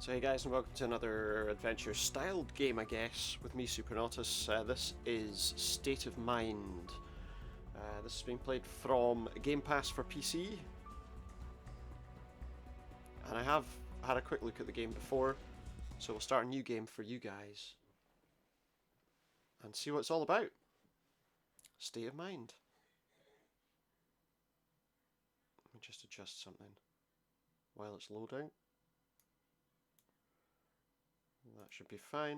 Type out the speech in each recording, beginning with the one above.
So hey guys, and welcome to another adventure-styled game, I guess, with me, Supernautus. This is State of Mind. This has been played from Game Pass for PC, and I have had a quick look at the game before, so we'll start a new game for you guys and see what it's all about. State of Mind. Let me just adjust something while it's loading. That should be fine.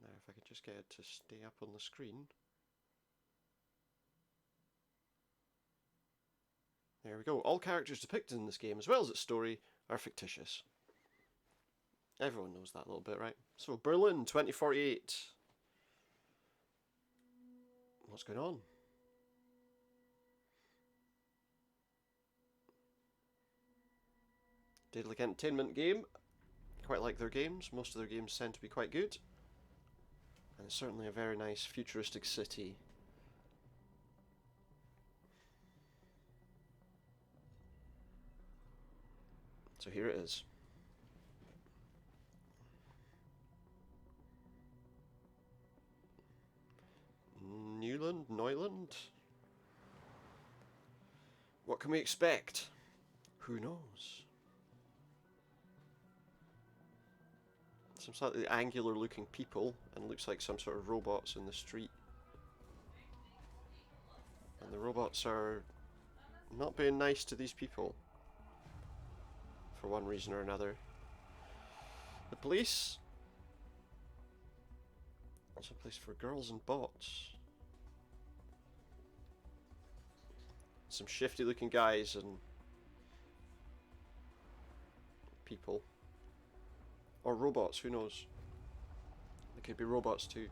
Now if I could just get it to stay up on the screen. There we go. All characters depicted in this game, as well as its story, are fictitious. Everyone knows that a little bit, right? So, Berlin, 2048. What's going on? Daedalic Entertainment game. Quite like their games. Most of their games tend to be quite good. And it's certainly a very nice futuristic city. So here it is. Neuland? What can we expect? Who knows? Some slightly angular looking people, and looks like some sort of robots in the street. And the robots are not being nice to these people, for one reason or another. The police? It's a place for girls and bots. Some shifty looking guys and people. Or robots, who knows? They could be robots too.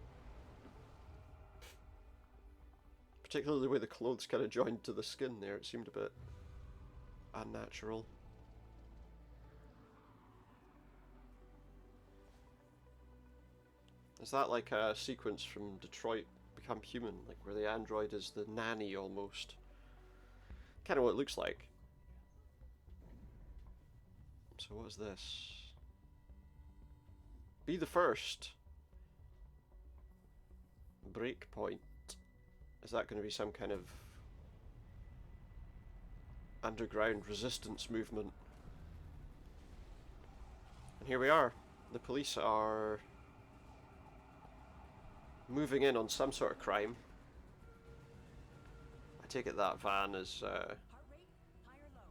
Particularly the way the clothes kind of joined to the skin there, it seemed a bit unnatural. Is that like a sequence from Detroit Become Human, like where the android is the nanny almost? Kind of what it looks like. So what is this? Be the first. Breakpoint. Is that going to be some kind of underground resistance movement? And here we are. The police are moving in on some sort of crime. I take it that van is Heart rate, high or low?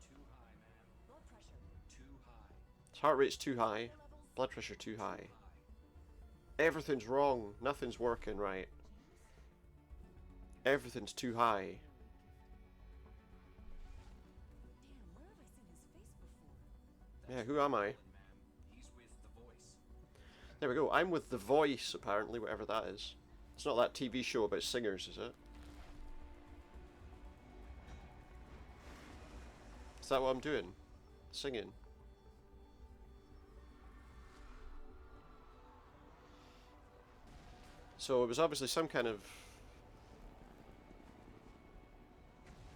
Too high, ma'am. Blood pressure. Too high. his heart rate's too high, blood pressure too high. Everything's wrong, nothing's working right. Everything's too high. Damn, where have I seen his face before? Yeah, who am I? He's with The Voice. There we go, I'm with The Voice, apparently, whatever that is. It's not that TV show about singers, is it? Is that what I'm doing? Singing? So it was obviously some kind of...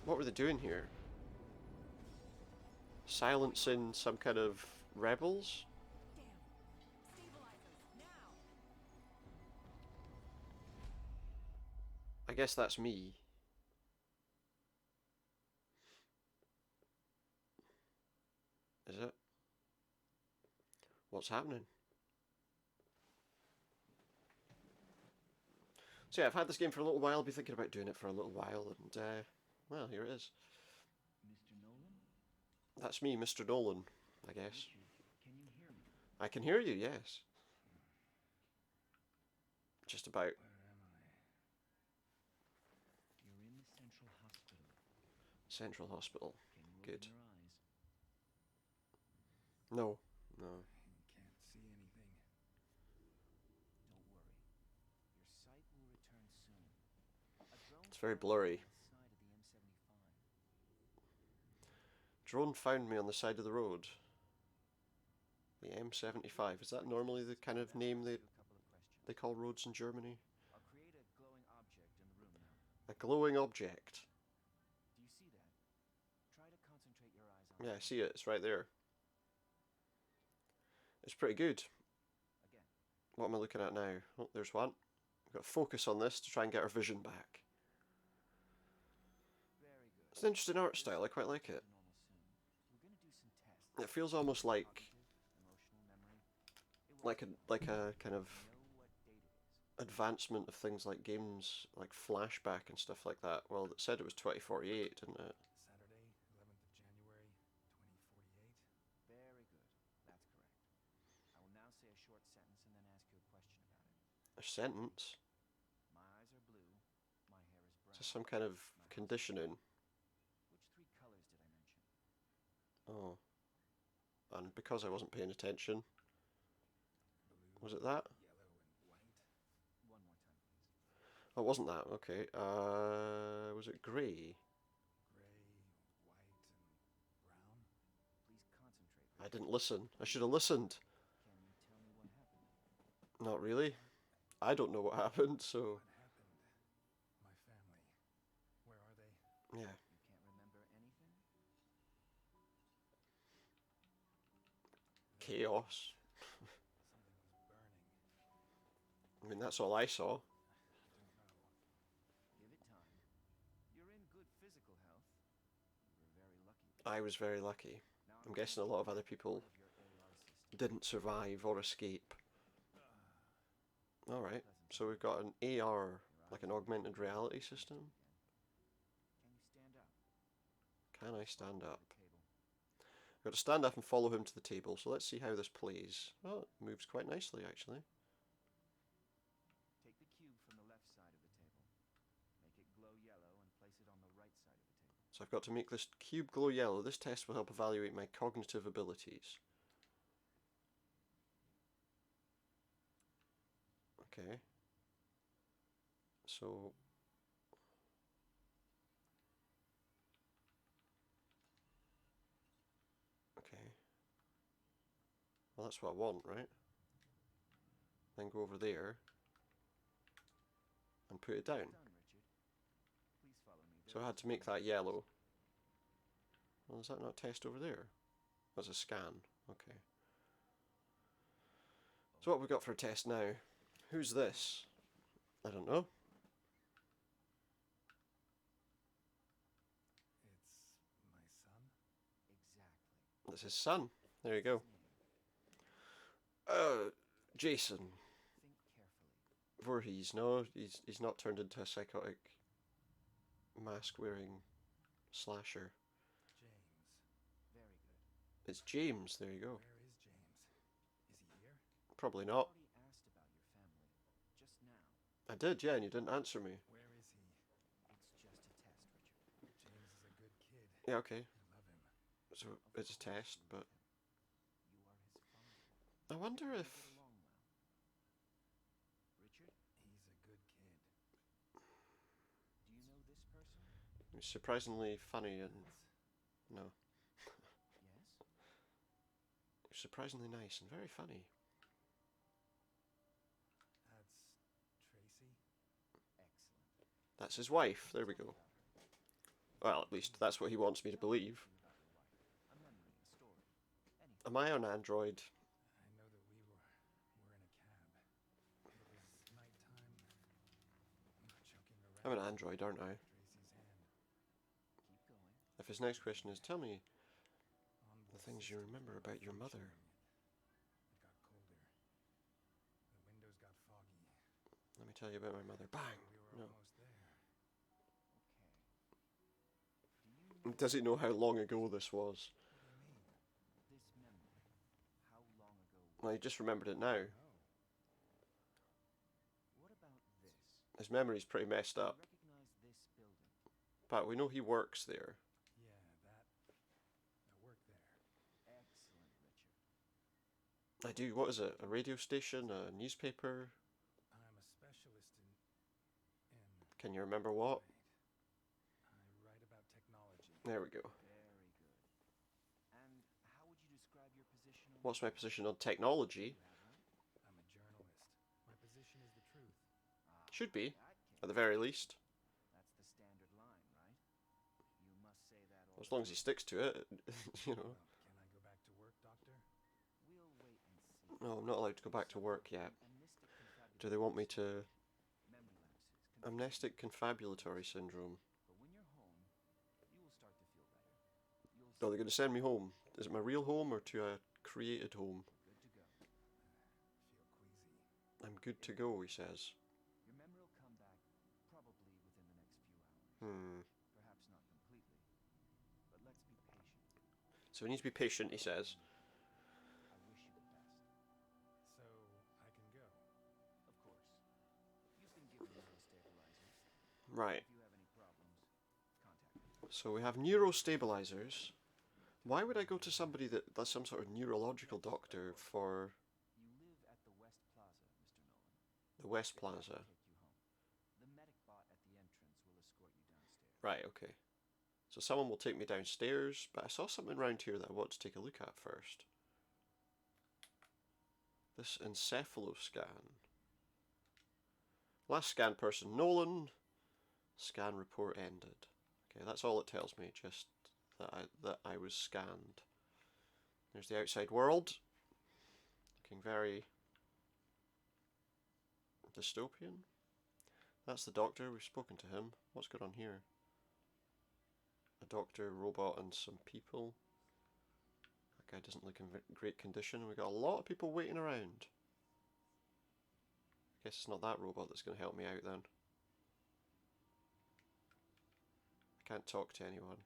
What were they doing here? Silencing some kind of rebels? Damn. Stabilizers, now! I guess that's me. Is it? What's happening? So yeah, I've had this game for a little while, I'll be thinking about doing it for a little while, and well, here it is. Mr. Nolan? That's me, Mr. Nolan, I guess. Can you hear me? I can hear you, yes. Just about. Where am I? You're in the Central Hospital. Central Hospital. Can you Good. open your eyes? No, no. I can't see anything. Don't worry. Your sight will return soon. A drone It's very found blurry. you on the side of the M75. Drone found me on the side of the road. The M75. Is that normally the kind of name Ask you a couple of questions. they call roads in Germany? I'll create a glowing object in the room now. A glowing object. Do you see that? Try to concentrate Concentrate your eyes on Yeah, I the see it. It's right there. It's pretty good. again. What am I looking at now? Oh, there's one. We've got to focus on this to try and get our vision back. Very good. It's an interesting art style. I quite like it. To normal soon. We're gonna do some tests. It feels almost like Cognitive, emotional memory. It will like a kind of know what date it is. advancement of things like games like flashback and stuff like that. Well, it said it was 2048, didn't it? Saturday, 11th of January, 2048. Very good. That's correct. I will now say a short sentence and then ask you a question about it. A sentence. My eyes are blue. My hair is brown. Is this some kind of conditioning? Which three colors did I mention? Oh. And because I wasn't paying attention, Blue, was it that? yellow, and white. One more time, please. Oh, it wasn't that. Okay. Was it grey? Gray, white, and brown. Please concentrate. I didn't listen. I should have listened. Can you tell me what happened? Not really. I don't know what happened, so What happened? My family. Where are they? yeah. You can't remember anything? Chaos. Something was burning. I mean, that's all I saw. I don't know. Give it time. You're in good physical health. You were very lucky. I was very lucky. Now I'm guessing a lot of other people part of your AR system. didn't survive or escape. Alright, so we've got an AR, like an augmented reality system. Can you stand up? Can I stand Follow up? the table. I've got to stand up and follow him to the table, so let's see how this plays. Well, it moves quite nicely, actually. Take the cube from the left side of the table. Make it glow yellow and place it on the right side of the table. So I've got to make this cube glow yellow. This test will help evaluate my cognitive abilities. Okay. So... Okay. Well, that's what I want, right? Then go over there and put it down. Done, Richard. Please follow me. So I had to make that yellow. Well, is that not a test over there? That's a scan. Okay. So what have we got for a test now? Who's this? I don't know. It's my son. Exactly. That's his son. There you go. His name. Jason. Think carefully. Voorhees. No, he's not turned into a psychotic mask-wearing slasher. James. Very good. It's James. There you go. Where is James? Is he here? Probably I not. already asked about your family just now. I did, yeah, and you didn't answer me. Where is he? It's just a test, Richard. James is a good kid. Yeah, okay. I love him. So Of it's a course test, you but love him. You are his father. I wonder You if... get along well. Richard, He's a good kid. do you know this person? He's surprisingly funny and... That's No. Yes? He's surprisingly nice and very funny. Tracy. Excellent. That's his wife. There we Tell me go. about her. Well, at least that's what he wants me to believe. Tell me about your wife. A memory, a story. Anything. Am I on Android? I know that we were in a cab. It was nighttime. I'm not joking around. I'm an Android, aren't I? Tracy's hand. Keep going. If his next question is, tell me Onboard the things you system remember was about your mother. malfunctioning. It got colder. The windows got foggy. Let me tell you about my mother. Bang! We were No. almost there. Okay. Do you know Does he know how long ago this was? What do you mean? this memory? How long ago? Well, he just remembered it now. No. What about this? His memory's pretty messed Do you up. recognize this building? But we know he works there. Yeah, that. I work there. Excellent, Richard. I do. What is it? A radio station? A newspaper? I'm a specialist in. Can you remember what? I write about technology. There we go. Very good. And how would you describe your position on What's my position on technology? You have one? I'm a journalist. My position is the truth. Should be, In that at the case, very least. that's the standard line, right? You must say that As long as he sticks to it, you know. Well, can I go back to work, Doctor? We'll wait and see. No, I'm not allowed to go back to work yet. Amnestic Do they want me confabulatory to... memory lapses, Amnestic confabulatory syndrome. But when you're home, you will start to feel better. You'll Oh, they're going to send me home. Is it my real home or to a created home? good to go. Feel queasy. I'm good to go, he says. Your memory will come back probably within the next few hours. Perhaps not completely, but let's be patient. So we need to be patient, he says. I wish you the best. So I can go. Of course. You've been given neurostabilizers. Right. If you have any problems, contact me. So we have neurostabilizers. Why would I go to somebody that's some sort of neurological doctor for You live at the West Plaza, Mr. Nolan. the West They will Plaza? take you home. The medic bot at the entrance will escort you downstairs. Right, okay. So someone will take me downstairs, but I saw something around here that I want to take a look at first. This encephaloscan. Last scan person, Nolan. Scan report ended. Okay, that's all it tells me, just that I was scanned. There's the outside world. Looking very dystopian. That's the doctor, we've spoken to him. What's going on here? A doctor, robot, and some people. That guy doesn't look in great condition. We've got a lot of people waiting around. I guess it's not that robot that's going to help me out then. I can't talk to anyone.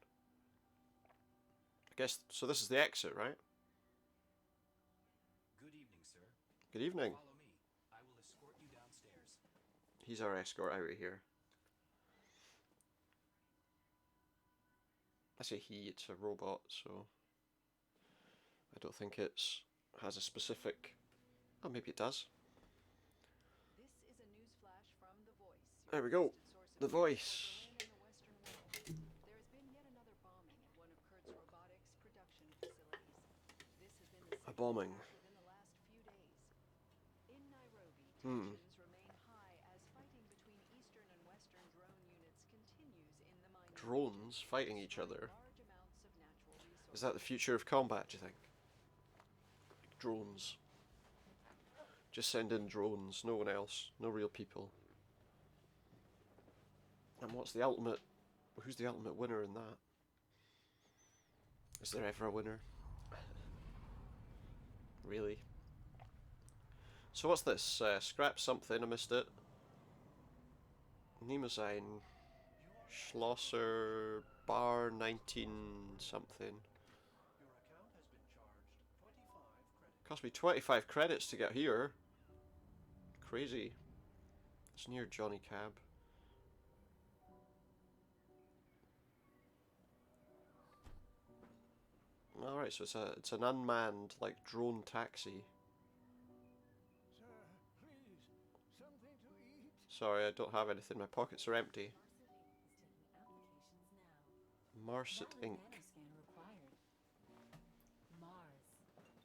I guess, so this is the exit, right? Good evening, sir. Good evening. Follow me. I will escort you downstairs. He's our escort out of here. I say he, it's a robot, so I don't think it's has a specific... Oh, maybe it does. This is a news flash from The Voice. your There we go. trusted source of The news Voice. for Berlin and the Western world. There has been yet another bombing at one of Kurt's robotics production facilities. This has been the A second bombing. attack within the last few days. In Nairobi, Hmm. tensions remain high as fighting between Eastern and Western drone units continues in the mining Drones region, fighting each destroying other. large amounts of natural resources. Is that the future of combat, do you think? Drones. Just send in drones, no one else, no real people. And what's the ultimate... Who's the ultimate winner in that? Is there ever a winner? Really? So what's this? Scrap something, I missed it. Nemozyne. Schlosser Bar 19 something. Your account has been charged 25 credits. Cost me 25 credits to get here. Crazy. It's near Johnny Cab. Alright, so it's an unmanned, like, drone taxi. Sir, please, something to eat. Sorry, I don't have anything. My pockets are empty. Marset Inc. Nanoscan required. Mars,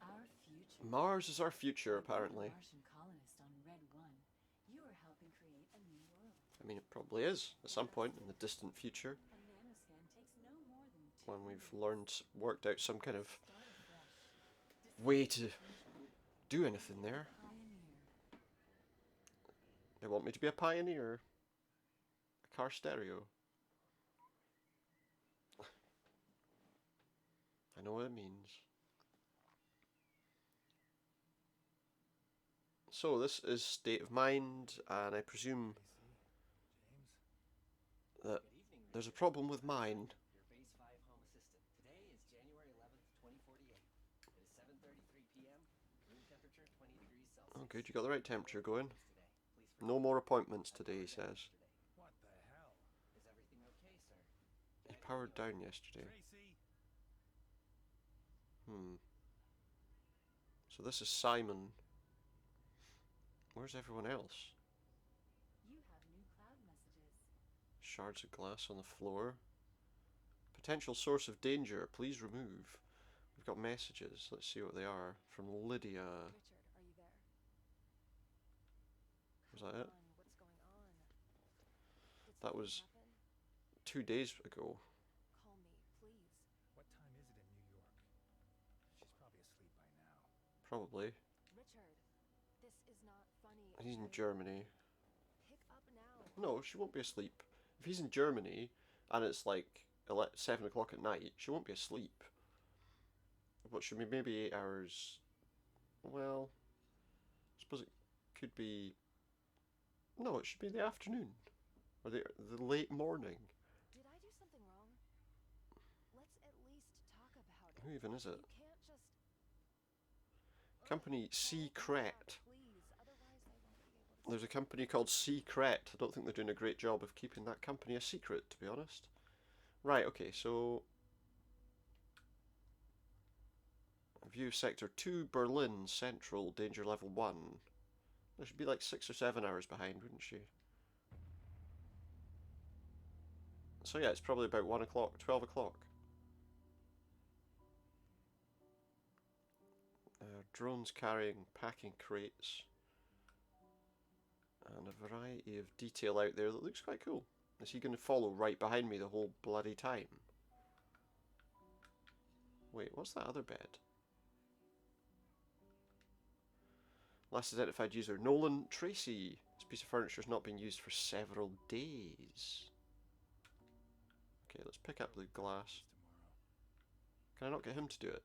our future. Mars is our future, apparently. Martian colonist on Red One. You are helping create a new world. I mean, it probably is, at some point in the distant future. A nanoscan takes no more than 2 When we've learned, worked out some kind of Start afresh. way to do anything there. Pioneer. They want me to be a pioneer. A car stereo. I know what it means. So this is State of Mind, and I presume James? that Good evening, there's a Richard. problem with mine. Your Base 5 Home Assistant. Today is January 11th, 2048. It is 7:33 p.m. Room temperature 20 degrees Celsius. Oh good, you got the right temperature going. Today. Please No more appointments today, he says. What the hell? Is everything okay, sir? He powered down yesterday. Tracy? So this is Simon. Where's everyone else? You have new cloud messages. Shards of glass on the floor. Potential source of danger, please remove. We've got messages, let's see what they are. From Lydia. Richard, are you there? Was that it? Come on, what's going on? Did That something was happen? 2 days ago. Call me, please. Probably. Richard, this is not funny. He's in okay? Germany. Pick up now. No, she won't be asleep. If he's in Germany and it's like 7 o'clock at night, she won't be asleep. What should be maybe 8 hours? Well, I suppose it could be. No, it should be the afternoon or the late morning. Did I do something wrong? Let's at least talk about it. Who even is it? You can't just. Company Secret. Please, otherwise I won't be able to. There's a company called Secret. I don't think they're doing a great job of keeping that company a secret, to be honest. Right, okay, so view sector 2, Berlin, Central, danger level 1. There should be like 6 or 7 hours behind, wouldn't she? So yeah, it's probably about 1 o'clock, 12 o'clock. Drones carrying packing crates. And a variety of detail out there that looks quite cool. Is he going to follow right behind me the whole bloody time? Wait, what's that other bed? Last identified user, Nolan Tracy. This piece of furniture has not been used for several days. Okay, let's pick up the glass. Can I not get him to do it?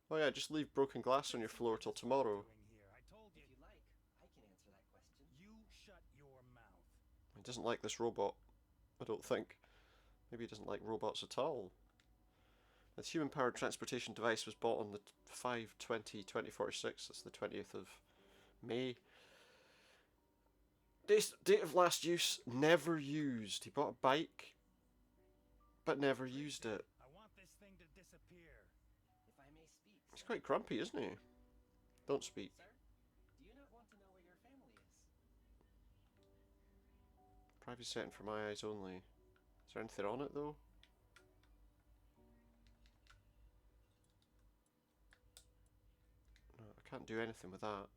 Oh yeah, just leave broken glass on your floor till tomorrow. If you like, I can answer that question. You shut your mouth. He doesn't like this robot, I don't think. Maybe he doesn't like robots at all. This human-powered transportation device was bought on the 5/20/2046. That's the 20th of May. Date of last use, never used. He bought a bike, but never used it. I want this thing to disappear. If I may speak, He's sir. quite grumpy, isn't he? Don't speak. Sir, do you not want to know where your family is? Privacy setting for my eyes only. Is there anything on it though? No, I can't do anything with that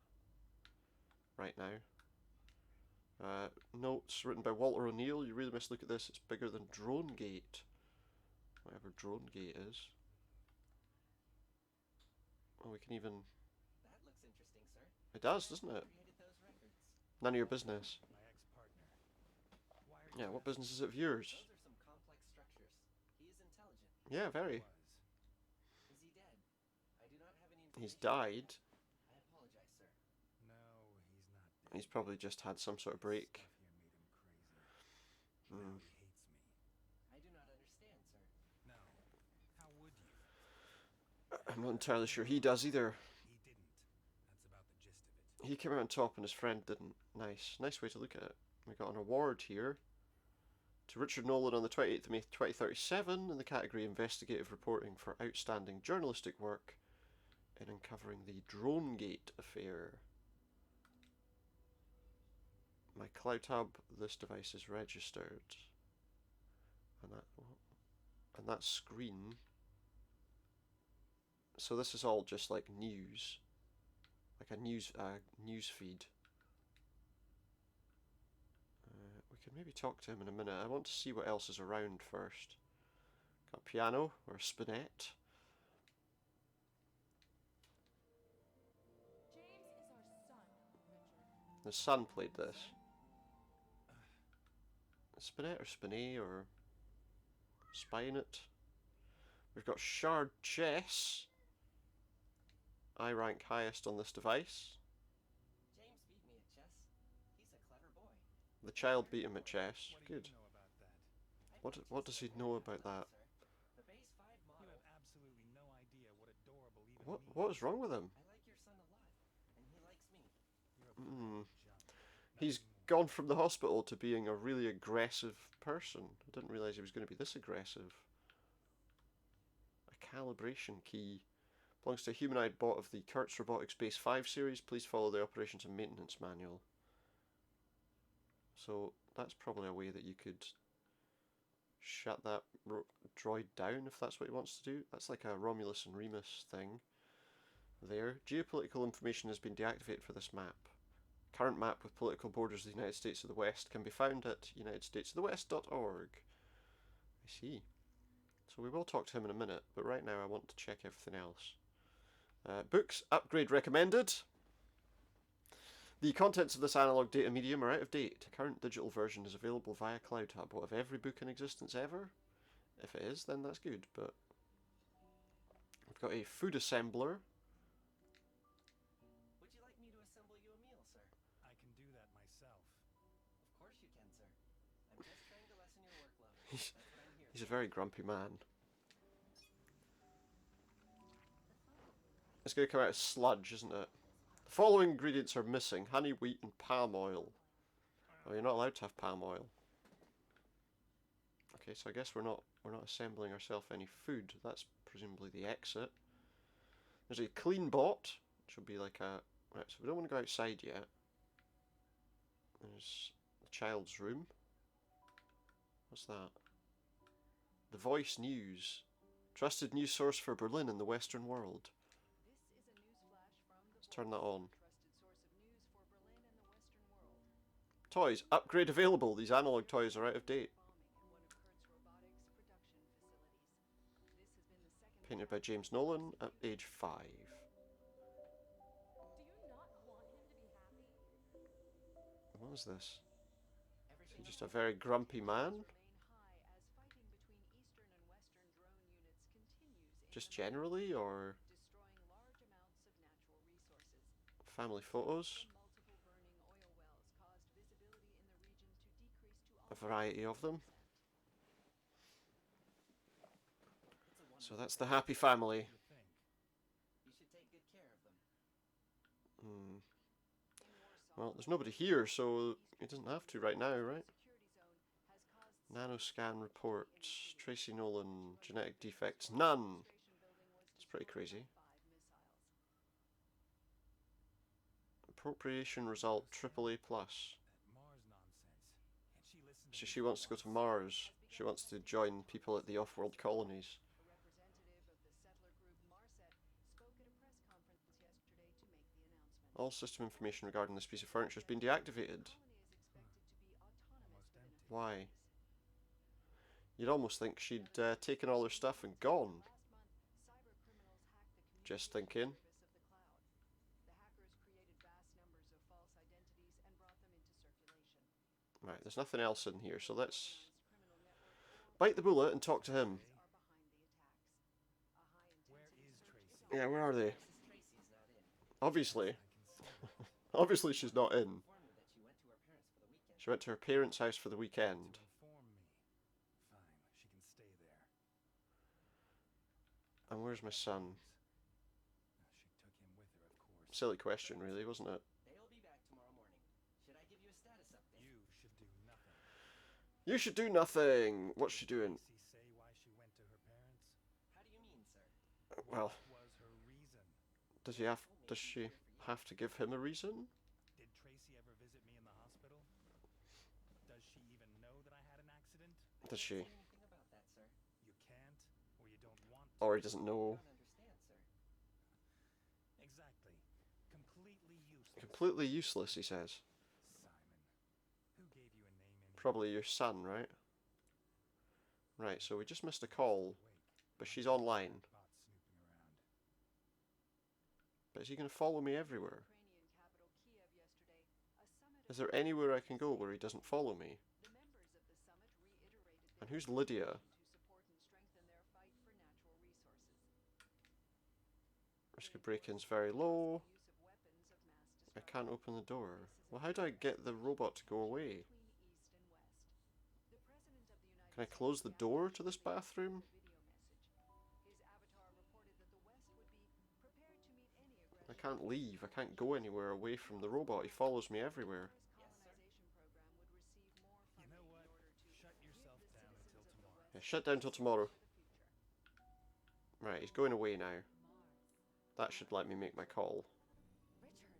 right now. Notes written by Walter O'Neill. You really must look at this. It's bigger than Drone Gate. Whatever Drone Gate is. Oh, we can even... That looks interesting, sir. It does, doesn't it? Created those records. None of your business. My ex-partner. Why are you Yeah, what business is it of yours? Those are some complex structures. He is intelligent. Yeah, very. Is he dead? I do not have any information. He's died. I apologize, sir. No, he's not dead. He's probably just had some sort of break. Stuff here made him crazy. Hmm. Now he hates me. I do not understand, sir. No. How would you? I'm not entirely sure he does either. He didn't. That's about the gist of it. He came out on top and his friend didn't. Nice. Nice way to look at it. We got an award here to Richard Nolan on the 28th of May 2037 in the category Investigative Reporting for Outstanding Journalistic Work in uncovering the Drone Gate affair. My CloudTab, this device is registered. And that screen... So this is all just like news. Like a news feed. We can maybe talk to him in a minute. I want to see what else is around first. Got a piano or a spinet. James is our son, Richard. The son played this. A spinet or spinet or spinet. We've got shard chess. I rank highest on this device. James beat me at chess. He's a clever boy. The child beat him at chess. What do Good. you know about that? I What- play what chess does he at a know very high about level, that? sir. The base 5 You model. have absolutely no idea what adorable even What means. what is wrong with him? I like your son a lot, and he likes me. You're a Hmm. jump. He's Nothing more. gone from the hospital to being a really aggressive person. I didn't realise he was going to be this aggressive. A calibration key. Belongs to a humanoid bot of the Kurtz Robotics Base 5 series. Please follow the operations and maintenance manual. So that's probably a way that you could shut that droid down if that's what he wants to do. That's like a Romulus and Remus thing. There. Geopolitical information has been deactivated for this map. Current map with political borders of the United States of the West can be found at unitedstatesofthewest.org. I see. So we will talk to him in a minute, but right now I want to check everything else. Books, upgrade recommended. The contents of this analog data medium are out of date. A current digital version is available via CloudHub. What, of every book in existence ever? If it is, then that's good, but... We've got a food assembler. Would you like me to assemble you a meal, sir? I can do that myself. Of course you can, sir. I'm just trying to lessen your workload. He's, That's what I'm here he's a for. very grumpy man. It's going to come out as sludge, isn't it? The following ingredients are missing: honey, wheat, and palm oil. Oh, you're not allowed to have palm oil. Okay, so I guess we're not assembling ourselves any food. That's presumably the exit. There's a clean bot, which will be like a... Right, so we don't want to go outside yet. There's the child's room. What's that? The Voice News. Trusted news source for Berlin and the Western world. This is a news flash from the Let's turn that on. trusted source of news for Berlin and the Western world. Toys. Upgrade available. These analog toys are out of date. Bombing at one of Kurt's robotics production facilities. This has been the second Painted by James Nolan at age 5. Do you not want him to be happy? What is this? Is Everything he just a okay? very grumpy man? remain high as fighting between Eastern and Western drone units continues in Just the Middle generally, East, or destroying large amounts of natural resources. family photos? The multiple burning oil wells caused visibility in the region to decrease to A variety of them. It's a So wonderful that's the thing. happy family. You think? You should take good care of them. Hmm. In Warsaw, Well, there's nobody here, so he doesn't have to right now, right? security zone has caused Nanoscan reports. Tracy Nolan. Genetic defects. None. It's pretty crazy. Appropriation result AAA+. That Mars nonsense. And she listened to So me she for wants to go to once. Mars. She wants to join people at the off-world colonies. A representative of the settler group Marset spoke at a press conference yesterday to make the announcement. All system information regarding this piece of furniture has been deactivated. The colony is expected to be autonomous Almost within a empty. few Why? days. You'd almost think she'd taken all her stuff and gone. Last month, cyber criminals hacked the Just communications thinking. service of the cloud. The hackers created vast numbers of false identities and brought them into circulation. Right, there's nothing else in here, so let's Criminal network bite the bullet and talk to him. are behind the attacks. A high-intensity Where is search Tracy? is Yeah, where are they? Mrs. Tracy's not in. Obviously. I can see that. Obviously she's not in. Informed me that she went to her parents for the weekend. She went to her parents' house for the weekend. To inform me. Fine, she can stay there. And where's my son? She took him with her, of course. Silly question, really, wasn't it? They'll be back tomorrow morning. Should I give you a status update? You should do nothing. You should do nothing. What's she doing? Did Tracy say why she went to her parents? How do you mean, sir? Well, What was her reason? does she have to give him a reason? Did Tracy ever visit me in the hospital? Does she even know that I had an accident? Does she? Say anything about that, sir. You can't, or you don't want to. Or he doesn't know? I don't understand, sir. Exactly. Completely useless. Completely useless, he says. Simon, who gave you a name anyway? Probably your son, right? Right, so we just missed a call, Awake. but she's online. Bot snooping around. But is he going to follow me everywhere? Ukrainian capital Kiev yesterday. A summit Is there anywhere I can go where he doesn't follow me? The members of the summit reiterated And their who's Lydia? to support and strengthen their fight for natural resources. Risk of break-in's very low. Use of weapons of mass I destruction. can't open the door. Well, how do I get the robot to go away? Between East and West. The President of the United Can I States close the door to this reacted bathroom? to the video message. His avatar reported that the West would be prepared to meet any aggression. I can't leave. I can't go anywhere away from the robot. He follows me everywhere. Colonization program would receive more You funding know what? in order to Shut give yourself the down citizens until of the tomorrow. Yeah, West shut down till tomorrow. for the future. Right, he's going away now. Mars. That should let me make my call. Richard.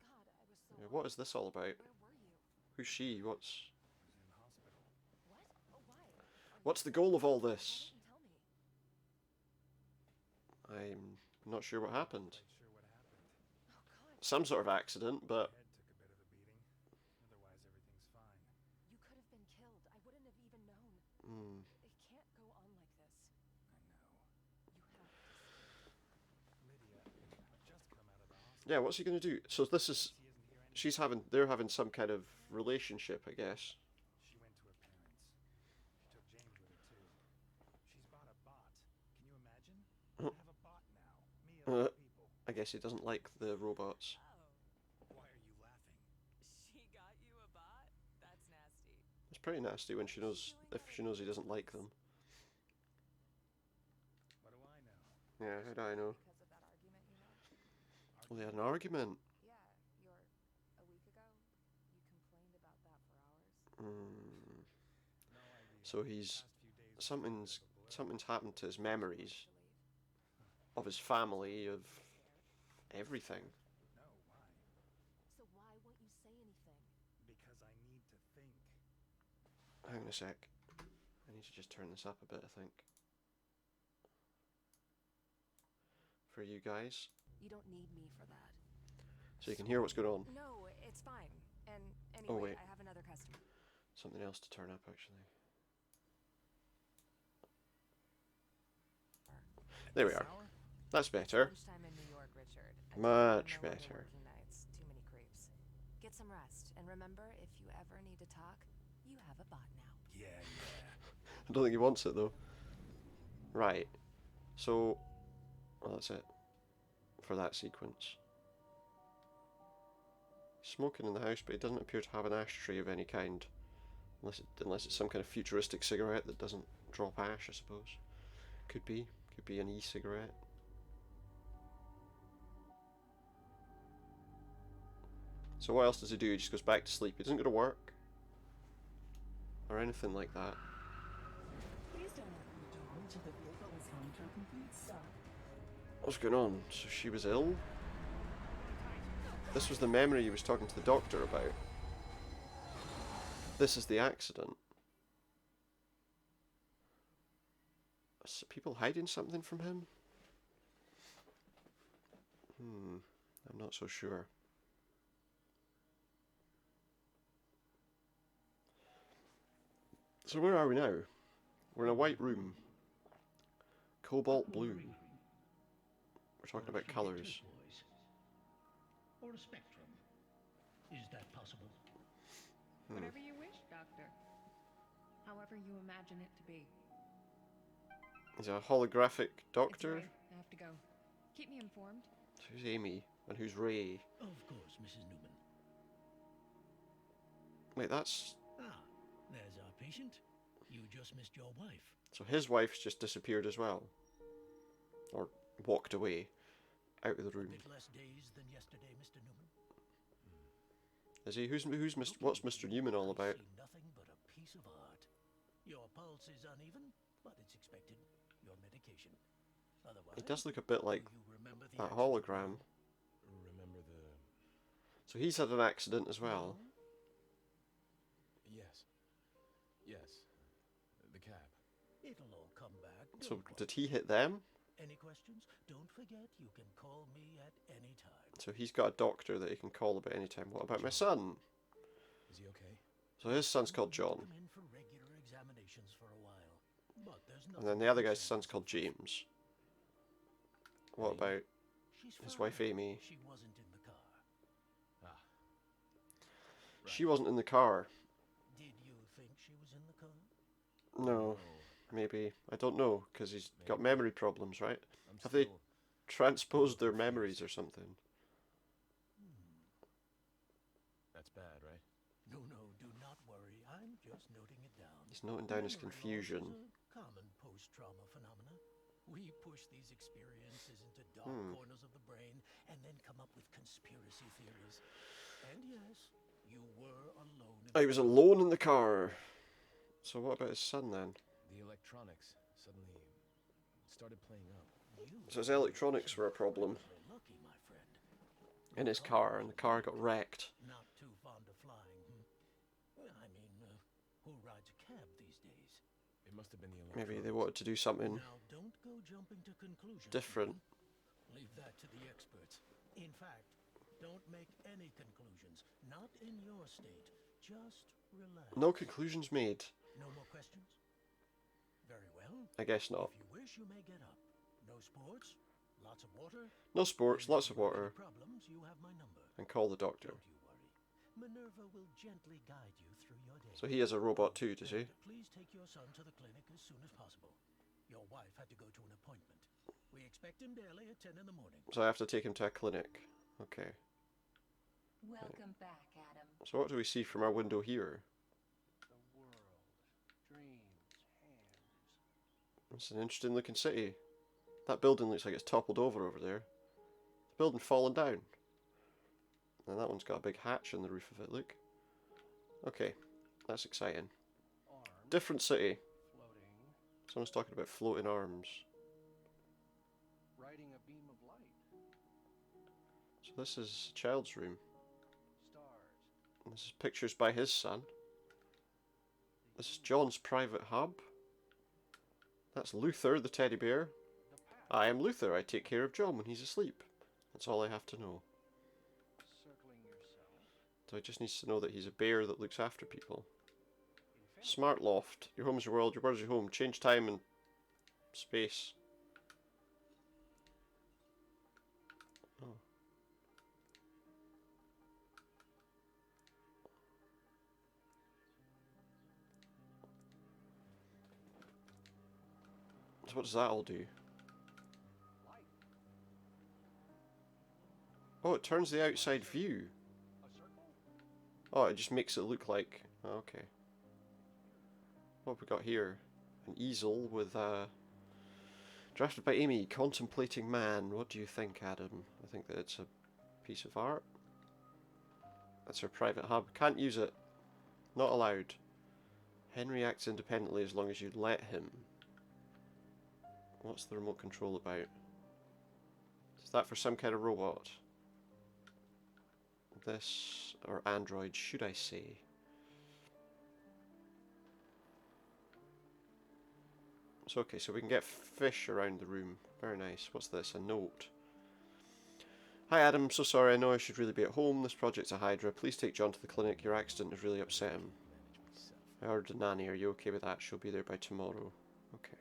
God, I was so Yeah, what is this all about? Where were you? Who's she? I was in hospital. What? Oh, why? Are What's you the goal of all Why this? didn't tell me? I'm not sure what happened. Quite sure what happened. Oh, God. Some sort of accident, but My head took a bit of a beating. Otherwise, everything's fine. You could have been killed. I wouldn't have even known. hmm, It can't go on like this. I know. You have to stay. Lydia, Yeah, what's he gonna do? So this is, He isn't here anymore. they're having some kind of relationship, I guess. She went to her parents. She took James with her too. She's bought a bot. Can you imagine? I have a bot now. Me of all people. I guess he doesn't like the robots. Why are you laughing? She got you a bot? That's nasty. It's pretty nasty when she knows, if she knows he doesn't like them. What do I know? Yeah, how do I know? Because of that argument you had? Well, they had an argument. Yeah, a week ago, you complained about that for hours. Mm. No idea. So he's, Past few days were something's a blur. something's happened to his memories To leave. of his family, of Scared? everything. No, why? So why won't you say anything? Because I need to think. Hang on a sec. I need to just turn this up a bit, I think. For you guys, You don't need me for that. so you can hear what's going on. No, it's fine. And anyway, Oh, wait. I have another customer. Something else to turn up, actually. There we are. Sour? That's better. Lunchtime in New York, Richard. Much No longer better. working nights. Too many creeps. Get some rest, and remember, if you ever need to talk, you have a bot now. Yeah. I don't think he wants it, though. Right. So, well, that's it for that sequence. Smoking in the house, but he doesn't appear to have an ashtray of any kind. Unless it's some kind of futuristic cigarette that doesn't drop ash, I suppose. Could be an e-cigarette. So what else does he do? He just goes back to sleep. He doesn't go to work or anything like that. Please don't open the door until the vehicle has gone to a complete stop. What's going on? So she was ill? This was the memory he was talking to the doctor about. This is the accident. Is people hiding something from him? I'm not so sure. So where are we now? We're in a white room. Cobalt blue. We're talking about colours. Or a spectrum. Is that possible? Whatever you wish, Doctor. However you imagine it to be. He's a holographic doctor. It's Ray. I have to go. Keep me informed. Who's Amy? And who's Ray? Of course, Mrs. Newman. Wait, that's... Ah, there's our patient. You just missed your wife. So his wife's just disappeared as well. Or walked away. Out of the A room. bit less dazed than yesterday, Mr. Newman. Is he? What's Mr. Newman all about? I see nothing but a piece of art. Your pulse is uneven, but it's expected. Your medication. Otherwise, He does look a bit like do you remember the that accident? hologram. Remember the... So he's had an accident as well. No? Yes. Yes. The cab. It'll all come back. So don't did worry. he hit them? Any questions? Don't forget, you can call me at any time. So he's got a doctor that he can call about any time. What about my son? Is he okay? So his son's called John. Come in for regular examinations for a while, but there's And then nothing the other to guy's say. son's called James. What Amy? about She's his fine. wife Amy? She wasn't in the car. Ah. She wasn't in the car. Did you think she was in the car? No, maybe. I don't know, because he's got Maybe. memory problems, right? I'm Have they still... transposed their memories or something? That's bad, right? No, do not worry. I'm just noting it down. He's noting down his Memory loss confusion. is a common post-trauma phenomena. We push these experiences into dark corners of the brain and then come up with conspiracy theories. And yes, you were alone. Oh, he was alone in the car. So what about his son then? The electronics suddenly started playing up. So his electronics were a problem Lucky, my friend. in his car, and the car got wrecked. Not too fond of flying. I mean, who rides a cab these days? It must have been the electronics. Maybe they wanted to do something Now, don't go jumping to conclusions. different. Leave that to the experts. In fact, don't make any conclusions. Not in your state. Just relax. No conclusions made. No more questions? Very well. I guess not. If you wish, you may get up. No sports? Lots of water? No sports, Then if lots of you have any water. problems, you have my number. And call the doctor. Don't you worry. Minerva will gently guide you through your day. So he is a robot too, does he? And please take your son to the clinic as soon as possible. Your wife had to go to an appointment. We expect him barely at 10 in the morning. So I have to take him to a clinic. Okay. Welcome back, Adam. So what do we see from our window here? The world, dreams, hands. It's an interesting looking city. That building looks like it's toppled over there. The building fallen down. And that one's got a big hatch in the roof of it, look. Okay, that's exciting. Arms, Different city. floating, Someone's talking about floating arms. riding a beam of light. So this is a child's room. Stars. And this is pictures by his son. This is John's private hub. That's Luther, the teddy bear. The past. I am Luther. I take care of John when he's asleep. That's all I have to know. Circling yourself. So I just need to know that he's a bear that looks after people. Infinity. Smart loft. Your home is your world. Your world is your home. Change time and space. Oh. So what does that all do? Light. Oh, it turns the outside view. A circle. Oh, it just makes it look like... Oh, okay. What have we got here? An easel with drafted by Amy, Contemplating Man. What do you think, Adam? I think that it's a piece of art. That's her private hub. Can't use it. Not allowed. Henry acts independently as long as you let him. What's the remote control about? Is that for some kind of robot? This, or android, should I say? So okay, so we can get fish around the room. Very nice. What's this? A note. Hi Adam, so sorry, I know I should really be at home. This project's a Hydra. Please take John to the clinic. Your accident has really upset him. I ordered a nanny. Are you okay with that? She'll be there by tomorrow. Okay.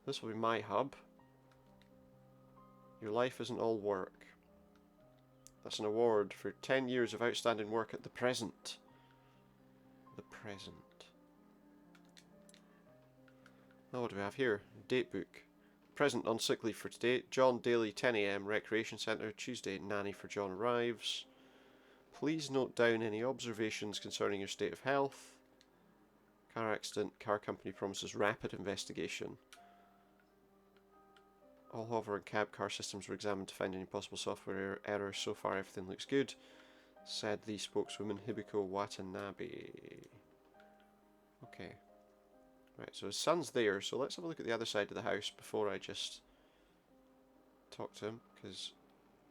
This will be my hub. Your life isn't all work. That's an award for 10 years of outstanding work at the present. The present. Now what do we have here? Date book. Present on sick leave for today. John daily 10 AM Recreation Centre. Tuesday nanny for John arrives. Please note down any observations concerning your state of health. Car accident. Car company promises rapid investigation. All hover and cab car systems were examined to find any possible software errors. So far everything looks good, said the spokeswoman Hibiko Watanabe. Okay. Right, so his son's there, so let's have a look at the other side of the house before I just talk to him, because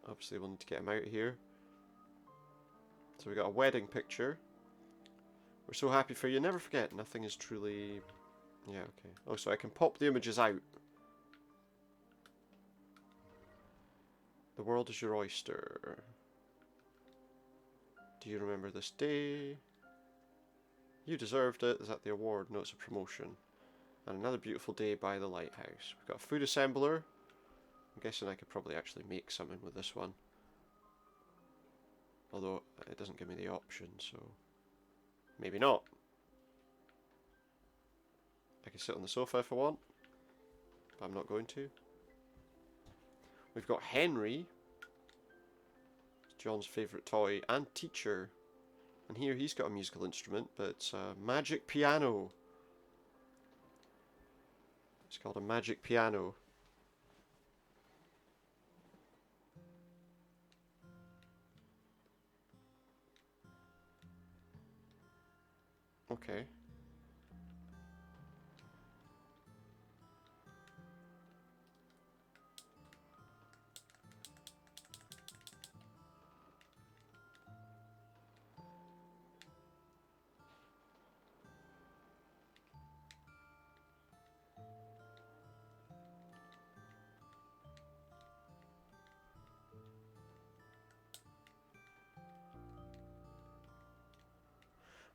obviously we'll need to get him out of here. So we got a wedding picture. We're so happy for you. Never forget, nothing is truly... Yeah, okay. Oh, so I can pop the images out. The world is your oyster. Do you remember this day? You deserved it. Is that the award? No, it's a promotion. And another beautiful day by the lighthouse. We've got a food assembler. I'm guessing I could probably actually make something with this one. Although it doesn't give me the option, so maybe not. I can sit on the sofa if I want, but I'm not going to. We've got Henry, John's favourite toy, and teacher. And here he's got a musical instrument, but it's a magic piano. It's called a magic piano. Okay.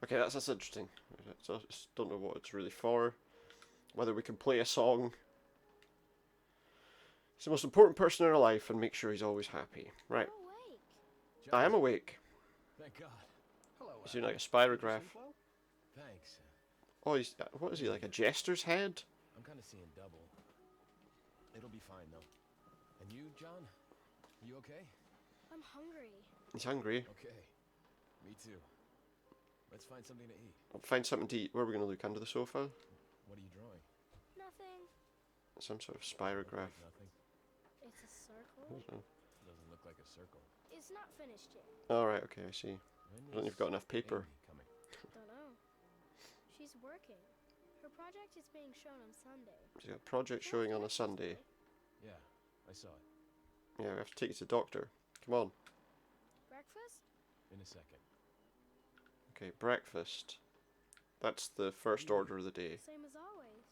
Okay, that's interesting. So I just don't know what it's really for. Whether we can play a song. He's the most important person in her life, and make sure he's always happy. Right. You're awake. I am awake. Thank God. Hello, He's doing Adam. like a spirograph. Sleep well? Thanks. Oh, he's what is he, like a jester's head? I'm kind of seeing double. It'll be fine though. And you, John? You okay? I'm hungry. He's hungry. Okay. Me too. Let's find something to eat. I'll find something to eat. Where are we going to look? Under the sofa? What are you drawing? Nothing. Some sort of Look spirograph. like nothing. It's a circle. Doesn't look like a circle. It's not finished yet. Alright, okay, I see. When I don't think is you've got enough paper. Amy coming? Don't know. She's working. Her project is being shown on Sunday. She's got a project showing on a Sunday. Yeah, I saw it. Yeah, we have to take you to the doctor. Come on. Breakfast? In a second. Okay, breakfast. That's the first order of the day. Same as always.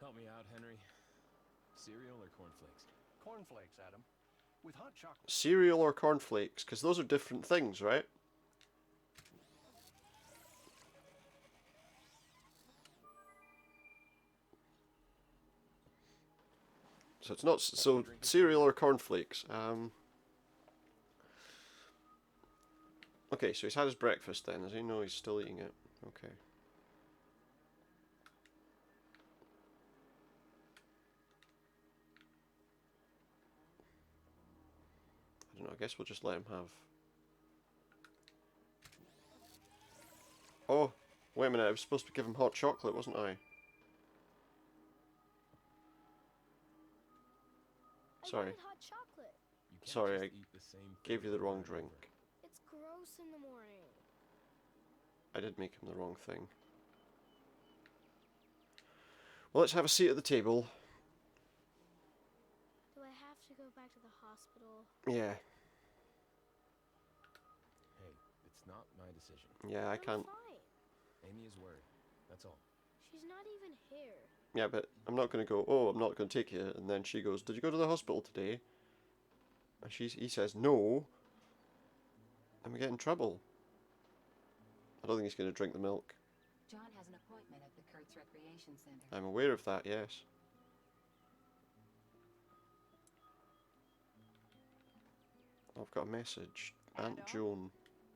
Help me out, Henry. Cereal or cornflakes? Cornflakes, Adam. With hot chocolate. Cereal or cornflakes? Because those are different things, right? So it's not so cereal or cornflakes. Okay, so he's had his breakfast then. Does he know he's still eating it? Okay. I don't know. I guess we'll just let him have. Oh, wait a minute. I was supposed to give him hot chocolate, wasn't I? Sorry. I wanted hot chocolate. You can't Sorry, just I eat the same gave food you the over wrong and over. drink. It's gross in the morning. I did make him the wrong thing. Well, let's have a seat at the table. Do I have to go back to the hospital? Yeah. Hey, it's not my decision. Yeah, I I'm can't. fine. Amy is worried. That's all. She's not even here. Yeah, but I'm not going to go, oh, I'm not going to take you. And then she goes, did you go to the hospital today? And he says, no. And we get in trouble. I don't think he's going to drink the milk. John has an appointment at the Kurtz Recreation Center. I'm aware of that, yes. I've got a message. Aunt Adam? Joan.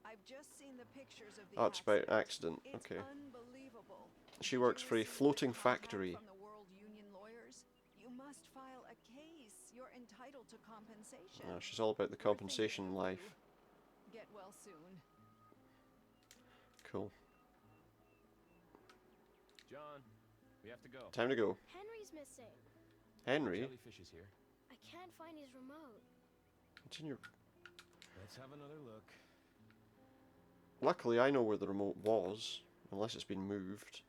I've just seen the pictures of the Oh, it's about accident. It's Okay. unbelievable. She Did works you for a receive the floating contact factory. From the World Union lawyers? You must file a case. You're entitled to compensation. She's all about the We're thinking compensation of life. you. Get well soon. Cool. John, we have to go. Time to go. Henry's missing. Henry, Jellyfish is here. I can't find his remote. it's in your... Let's have another look. Luckily, I know where the remote was, unless it's been moved.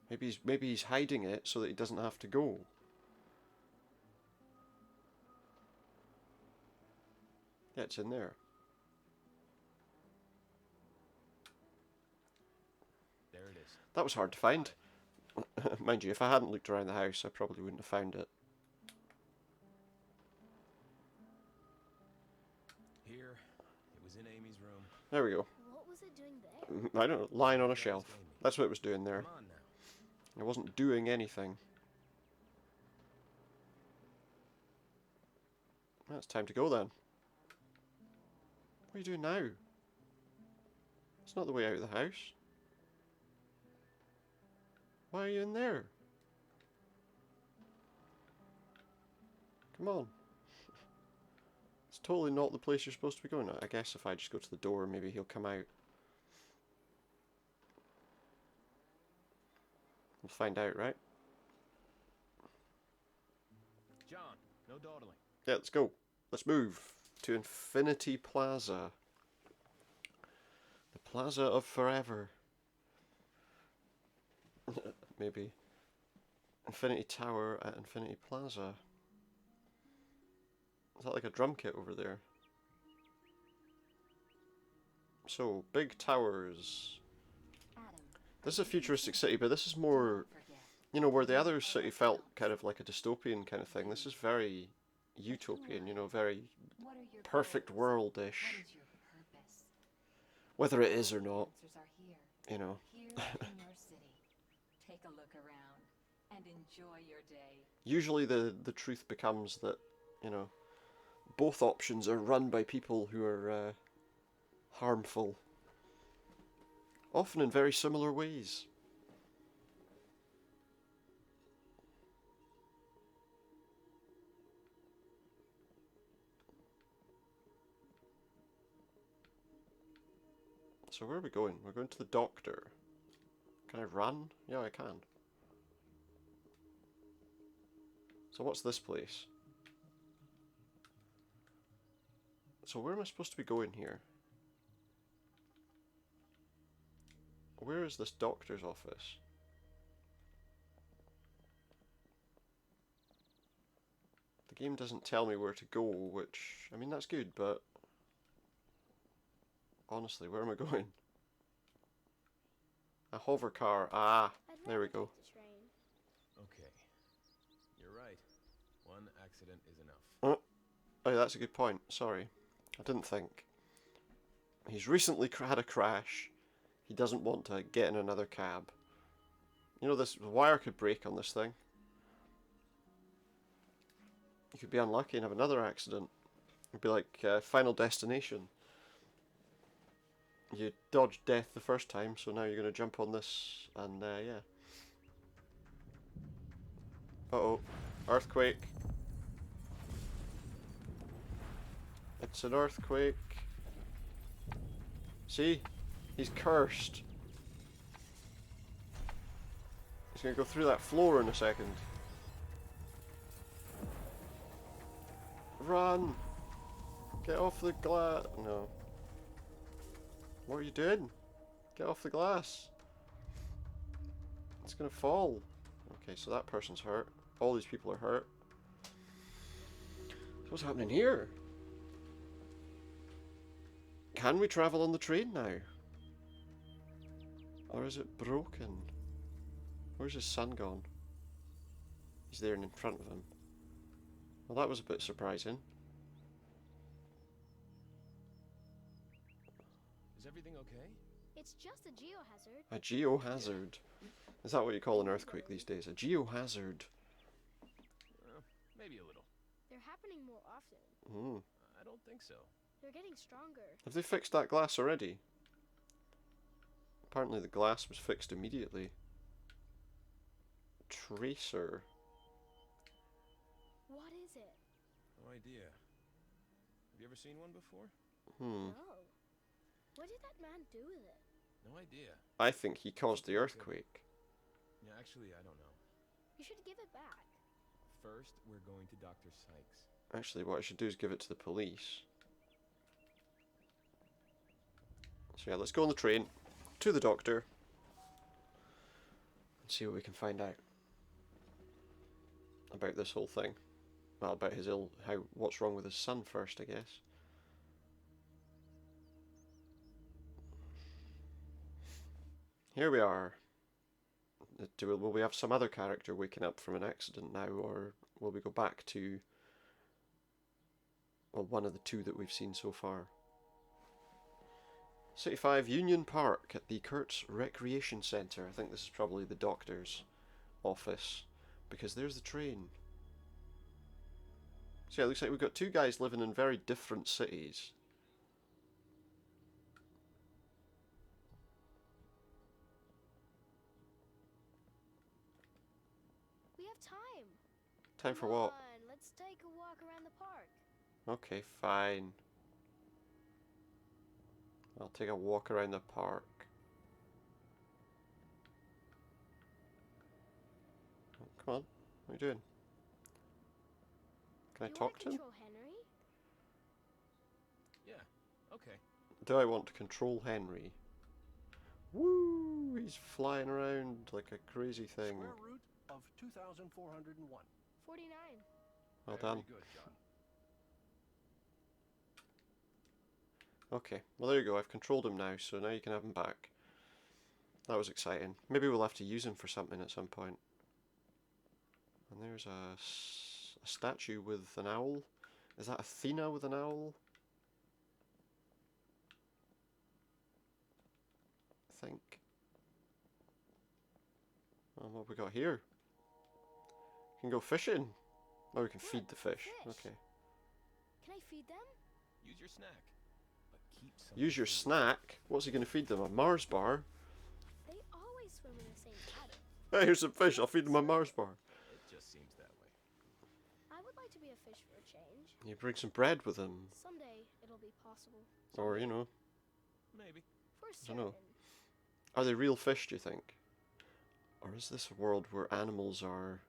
Maybe he's hiding it so that he doesn't have to go. Yeah, it's in there. There it is. That was hard to find. Mind you, if I hadn't looked around the house, I probably wouldn't have found it. Here. It was in Amy's room. There we go. What was it doing there? I don't know, lying on a shelf. That's what it was doing there. Come on now. It wasn't doing anything. Well, it's time to go then. What are you doing now? It's not the way out of the house. Why are you in there? Come on. It's totally not the place you're supposed to be going. I guess if I just go to the door, maybe he'll come out. We'll find out, right? John, no dawdling. Yeah, let's go. Let's move to Infinity Plaza. The Plaza of Forever. Maybe. Infinity Tower at Infinity Plaza. Is that like a drum kit over there? So, big towers. This is a futuristic city, but this is more, you know, where the other city felt kind of like a dystopian kind of thing. This is very utopian, you know, very perfect world-ish. Whether it is or not, you know. Here in your city. Take a look around. and enjoy your day. Usually the truth becomes that, you know, both options are run by people who are harmful. Often in very similar ways. So where are we going? We're going to the doctor. Can I run? Yeah, I can. So what's this place? So where am I supposed to be going here? Where is this doctor's office? The game doesn't tell me where to go, which, I mean, that's good, but honestly, where am I going? A hover car. Ah, there we go. Okay. You're right. One accident is enough. Oh, that's a good point. Sorry. I didn't think. He's recently had a crash. He doesn't want to get in another cab. You know, the wire could break on this thing. You could be unlucky and have another accident. It'd be like Final Destination. You dodged death the first time, so now you're going to jump on this, and yeah. Uh-oh. Earthquake. It's an earthquake. See? He's cursed. He's going to go through that floor in a second. Run! Get off the glass. No. What are you doing? Get off the glass. It's going to fall. Okay, so that person's hurt. All these people are hurt. So what's happening here? Can we travel on the train now? Or is it broken? Where's his son gone? He's there and in front of him. Well, that was a bit surprising. Is everything okay? It's just a geohazard. A geohazard. Is that what you call an earthquake these days? A geohazard. Maybe a little. They're happening more often. I don't think so. They're getting stronger. Have they fixed that glass already? Apparently the glass was fixed immediately. Tracer. What is it? No idea. Have you ever seen one before? No. What did that man do with it? No idea. I think he caused the earthquake. Yeah, actually, I don't know. You should give it back. First, we're going to Dr. Sykes. Actually, what I should do is give it to the police. So yeah, let's go on the train to the doctor and see what we can find out about this whole thing. Well, about his what's wrong with his son first, I guess. Here we are. Will we have some other character waking up from an accident now, or will we go back to, well, one of the two that we've seen so far? City 5 Union Park at the Kurtz Recreation Centre. I think this is probably the doctor's office, because there's the train. So yeah, it looks like we've got two guys living in very different cities. We have time. Time for what? Come on, let's take a walk around the park. Okay, fine. I'll take a walk around the park. Oh, come on, what are you doing? Can I talk to him? Control Henry? Yeah, okay. Do I want to control Henry? Woo! He's flying around like a crazy thing. Square root of 2,401. 49. Well done. Very good, John. Okay, well there you go, I've controlled him now, so now you can have him back. That was exciting. Maybe we'll have to use him for something at some point. And there's a statue with an owl. Is that Athena with an owl? I think. What have we got here? Can go fishing. Oh, we can feed the fish. fish. Okay. Can I feed them? Use your snack. But keep some. Use your snack? What's he going to feed them? A Mars bar? They always swim in the same pattern. Hey, here's some fish. I'll feed them a Mars bar. It just seems that way. I would like to be a fish for a change. You bring some bread with him. Someday it'll be possible. Or, you know, Maybe. For I certain. don't know. Are they real fish, do you think? Or is this a world where animals are,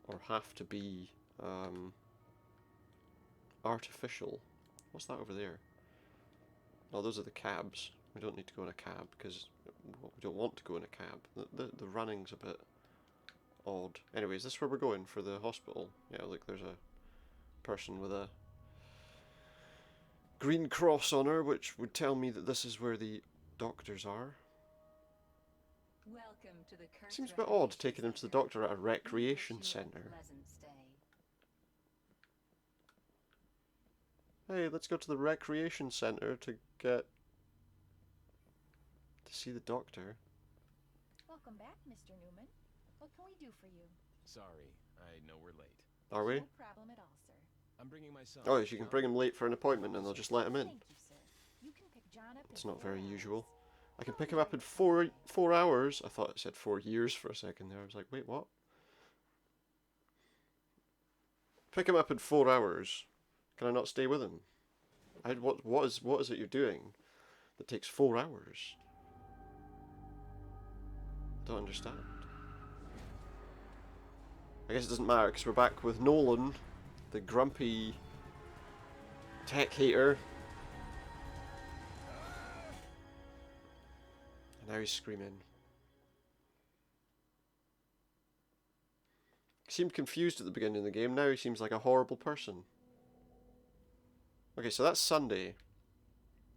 or have to be, artificial? What's that over there? Oh, those are the cabs. We don't need to go in a cab because we don't want to go in a cab. The running's a bit odd. Anyway, is this where we're going for the hospital? Yeah, look, there's a person with a green cross on her, which would tell me that this is where the doctors are. Welcome to the Seems a bit odd taking him to the doctor at a recreation centre. Hey, let's go to the recreation centre to see the doctor. Welcome back, Mr. Newman. What can we do for you? Sorry, I know we're late. Are we? No problem at all, sir. I'm bringing my son. Oh, yes, you can bring him late for an appointment and they'll just let him in. Thank you, sir. You can pick John up It's in not 4 very hours. usual. I can pick him up in four hours. I thought it said 4 years for a second there. I was like, wait, what? Pick him up in 4 hours. Can I not stay with him? What is it you're doing that takes 4 hours? I don't understand. I guess it doesn't matter because we're back with Nolan, the grumpy tech hater. And now he's screaming. He seemed confused at the beginning of the game. Now he seems like a horrible person. Okay, so that's Sunday.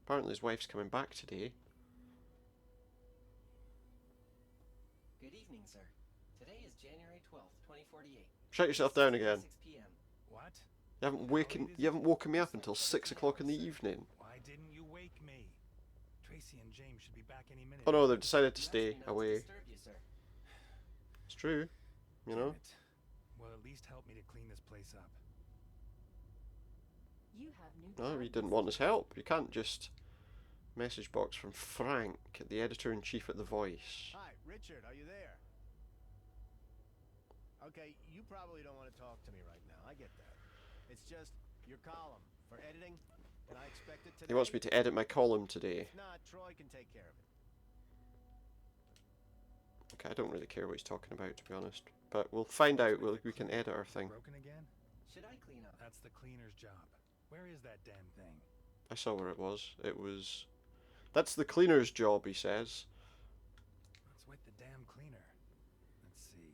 Apparently his wife's coming back today. Good evening, sir. Today is January 12th, 2048. Shut yourself down again. 6 p.m. What? You haven't woken me up until 6 o'clock in the evening. Why didn't you wake me? Tracy and James should be back any minute. Oh no, they've decided to You asked stay me not to away. disturb you, sir. It's true, you know. Damn it. Well, at least help me to clean this place up. You have new No, he jobs. didn't want his help. You can't just message box from Frank, the editor-in-chief at The Voice. Hi, Richard, are you there? Okay, you probably don't want to talk to me right now. I get that. It's just your column for editing, and I expect it today. He wants me to edit my column today. If not, Troy can take care of it. Okay, I don't really care what he's talking about, to be honest. But we'll find out. We can edit our thing. Broken again? Should I clean up? That's the cleaner's job. Where is that damn thing? I saw where it was. It was... That's the cleaner's job, he says. What's with the damn cleaner? Let's see.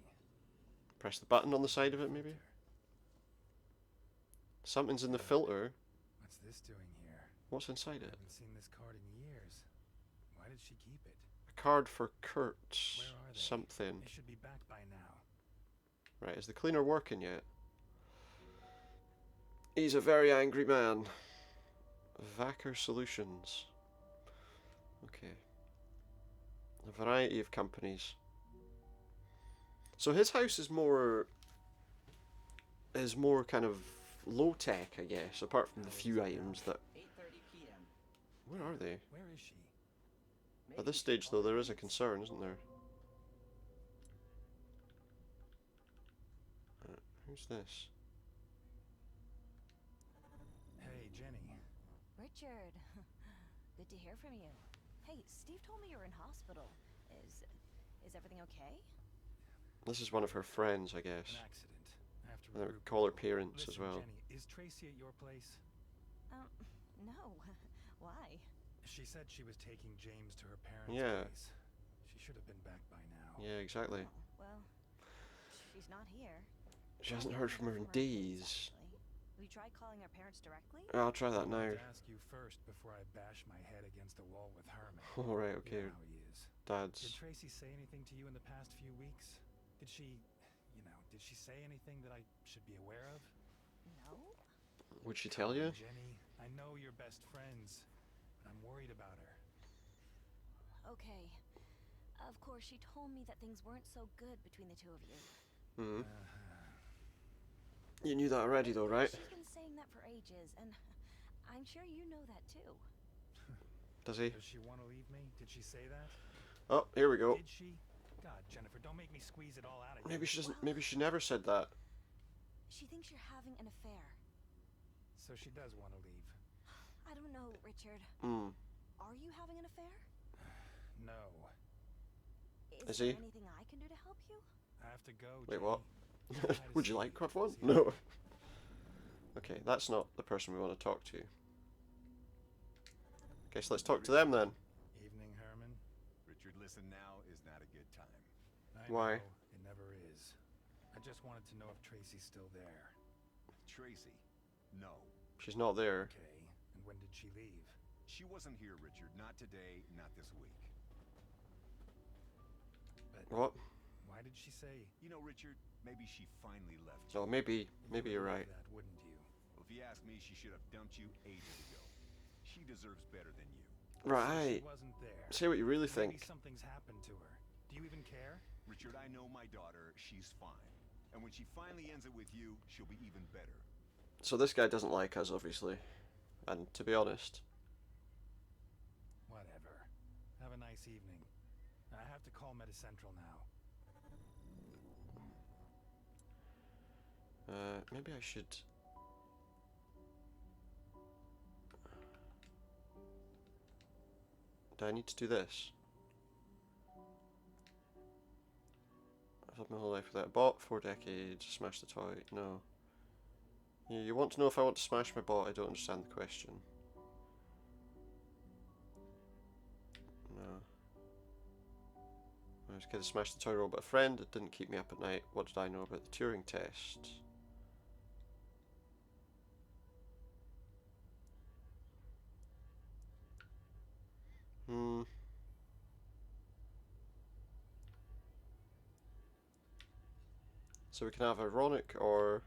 Press the button on the side of it, maybe? Something's in the filter. What's this doing here? What's inside I it? haven't seen this card in years. Why did she keep it? A card for Kurtz. Where are they? Something. They should be back by now. Right, is the cleaner working yet? He's a very angry man. Vacker Solutions. Okay. A variety of companies. So his house is more kind of low tech, I guess, apart from the few items that... 8:30 p.m. Where are they? Where is she? At this stage, though, there is a concern, isn't there? Who's this? Hey, Jenny. Richard, good to hear from you. Hey, Steve told me you're in hospital. Is everything okay? This is one of her friends, I guess. An accident. I have to And they regroup. call her parents as Listen, well. Jenny, is Tracy at your place? No. Why? She said she was taking James to her parents' Yeah. place. She should have been back by now. Yeah, exactly. Well, she's not here. She hasn't heard from her in days. Have you tried calling her parents directly? I'll try that I now. wanted to ask you first before I bash my head against a wall with Herman. Alright, You okay. know how he is. Dad's. Did Tracy say anything to you in the past few weeks? Did she, did she say anything that I should be aware of? No. Would she tell you? Jenny, I know you're best friends, but I'm worried about her. Okay. Of course, she told me that things weren't so good between the two of you. Hmm. You knew that already, though, right? She's been saying that for ages, and I'm sure you know that too. Does he? Does she want to leave me? Did she say that? Oh, here we go. Did she? God, Jennifer, don't make me squeeze it all out of you. Maybe she doesn't. Maybe she never said that. She thinks you're having an affair. So she does want to leave. I don't know, Richard. Hmm. Are you having an affair? No. Is there he? anything I can do to help you? I have to go. Wait, Jenny. what? Try to Would you see like if have you one? can see No. Okay, that's not the person we want to talk to. Okay, so let's talk to them then. Evening, Herman. Richard, listen, now is not a good time. Why? Know, it never is. I just wanted to know if Tracy's still there. Tracy? No. She's not there. Okay, and when did she leave? She wasn't here, Richard. Not today, not this week. But What? why did she say? You know, Richard, maybe she finally left you. Oh, maybe you're right. That, wouldn't you? Well, if you ask me, she should have dumped you ages ago. She deserves better than you. Right. She wasn't there. Say what you really Maybe think. something's happened to her. Do you even care? Richard, I know my daughter. She's fine. And when she finally ends it with you, she'll be even better. So this guy doesn't like us, obviously. And to be honest, Whatever. Have a nice evening. I have to call MediCentral now. maybe I should. Do I need to do this? I've lived my whole life without a bot, 4 decades, smash the toy. No. You want to know if I want to smash my bot? I don't understand the question. No. I was going to smash the toy robot. A friend, it didn't keep me up at night. What did I know about the Turing test? So we can have ironic or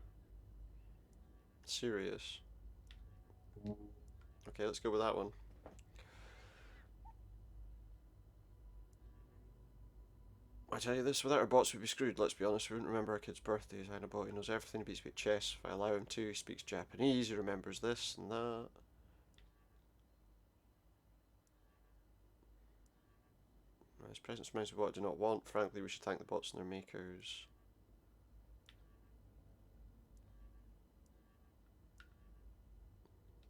serious. Okay, let's go with that one. I tell you this, without our bots we'd be screwed, let's be honest. We wouldn't remember our kids' birthdays. I know a bot, he knows everything, he beats me at chess. If I allow him to, he speaks Japanese, he remembers this and that. His presence reminds me of what I do not want. Frankly, we should thank the bots and their makers.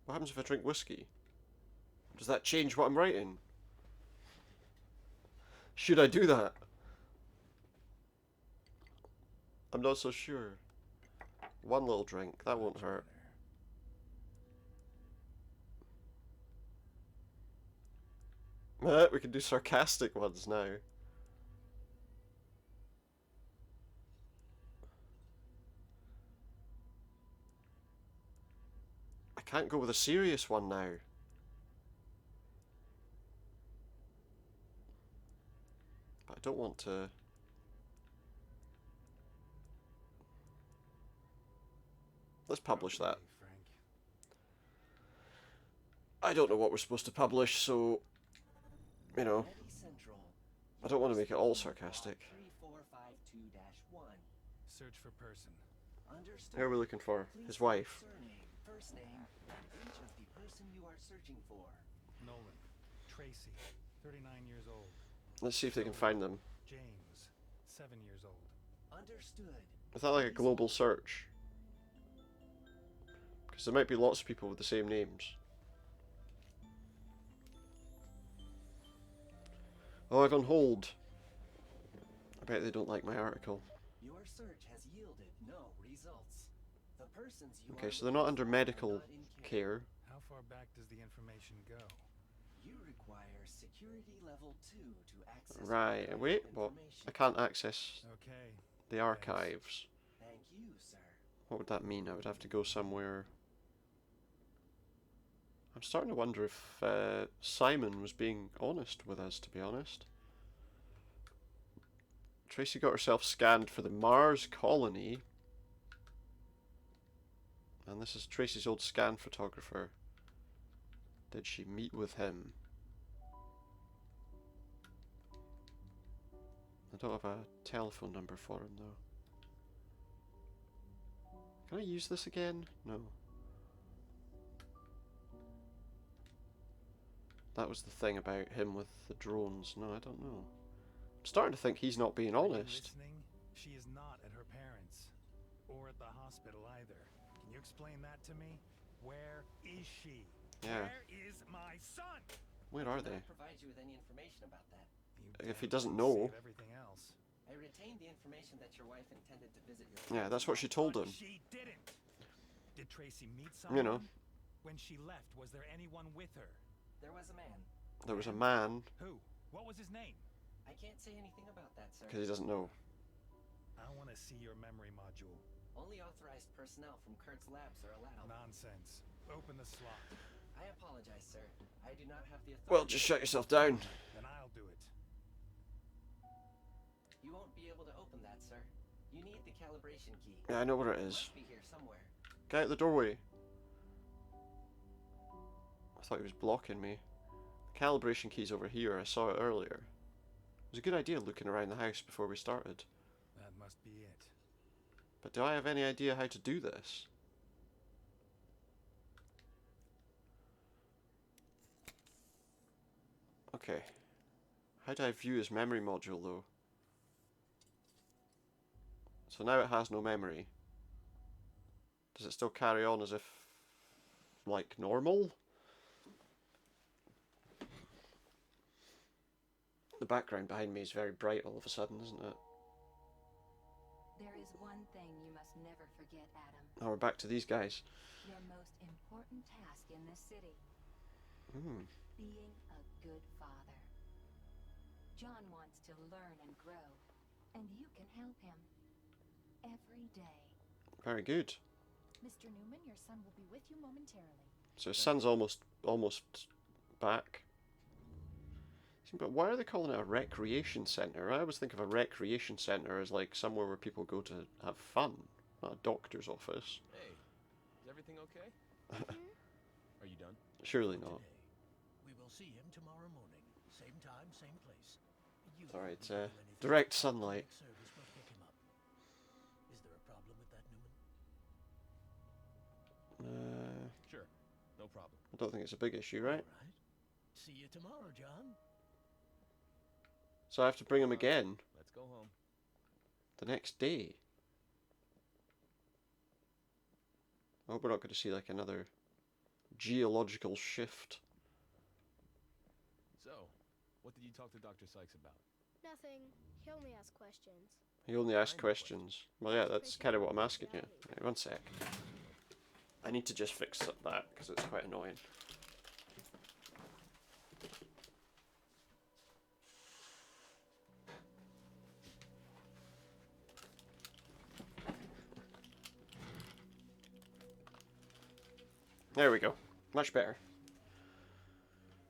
What happens if I drink whiskey? Does that change what I'm writing? Should I do that? I'm not so sure. One little drink, that won't hurt. We can do sarcastic ones now. I can't go with a serious one now. But I don't want to... Let's publish that. I don't know what we're supposed to publish, so... You know... I don't want to make it all sarcastic. 3452-1. Search for person. Who are we looking for? His wife. Surname, first name, age of the person you are searching for. Nolan. Tracy. 39 years old. Let's see if they can find them. James. 7 years old. Understood. Is that like a global search? Because there might be lots of people with the same names. Oh, I've on hold. I bet they don't like my article. Your search has yielded no results. The persons you Okay, so they're not under medical care. How far back does the information go? You require security level 2 to access Right, wait, what? I can't access the archives. Thank you, sir. What would that mean? I would have to go somewhere... I'm starting to wonder if Simon was being honest with us, to be honest. Tracy got herself scanned for the Mars colony. And this is Tracy's old scan photographer. Did she meet with him? I don't have a telephone number for him, though. Can I use this again? No. That was the thing about him with the drones. No, I don't know. I'm starting to think he's not being honest. Listening? She is not at her parents. Or at the hospital either. Can you explain that to me? Where is she? Yeah. Where is my son? Where are they? I provide you with any information about that. If he doesn't know. Everything else. I retained the information that your wife intended to visit your. Yeah, that's what she told him. She didn't. Did Tracy meet someone? You know. When she left, was there anyone with her? There was a man. There was a man. Who? What was his name? I can't say anything about that, sir. Because he doesn't know. I want to see your memory module. Only authorized personnel from Kurt's labs are allowed. Nonsense. Open the slot. I apologize, sir. I do not have the authority. Well, just shut yourself down. Then I'll do it. You won't be able to open that, sir. You need the calibration key. Yeah, I know where it is. It must be here somewhere. Get out the doorway. I thought he was blocking me. The calibration key's over here. I saw it earlier. It was a good idea looking around the house before we started. That must be it. But do I have any idea how to do this? Okay. How do I view his memory module though? So now it has no memory. Does it still carry on as if like normal? The background behind me is very bright all of a sudden, isn't it? There is one thing you must never forget, Adam. Oh, we're back to these guys. Your most important task in this city. Being a good father. John wants to learn and grow, and you can help him. Every day. Very good. Mr. Newman, your son will be with you momentarily. So his son's almost back. But why are they calling it a recreation centre? I always think of a recreation centre as like somewhere where people go to have fun, not a doctor's office. Hey, is everything okay? Are you done? Surely not. We will see him tomorrow morning. Same time, same place. Alright, direct sunlight. Service will pick him up. Is there a problem with that, Newman? Sure, no problem. I don't think it's a big issue, right? See you tomorrow, John. So I have to bring him again Let's go home. the next day. I hope we're not going to see like another geological shift. So, what did you talk to Dr. Sykes about? Nothing. He only asks questions. He only asks questions. Well, yeah, that's kind of what I'm asking you. Right, one sec. I need to just fix that because it's quite annoying. There we go. Much better.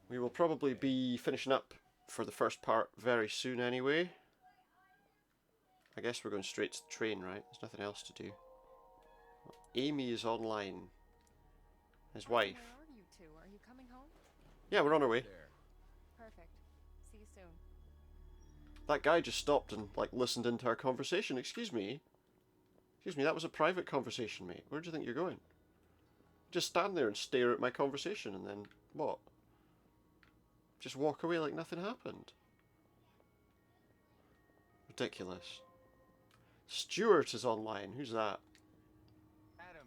We will probably be finishing up for the first part very soon anyway. I guess we're going straight to the train, right? There's nothing else to do. Amy is online. His wife. Where are you two? Are you coming home? Yeah, we're on our way. Perfect. See you soon. That guy just stopped and like listened into our conversation. Excuse me, that was a private conversation, mate. Where do you think you're going? Just stand there and stare at my conversation and then what? Just walk away like nothing happened. Ridiculous. Stuart is online. Who's that? Adam,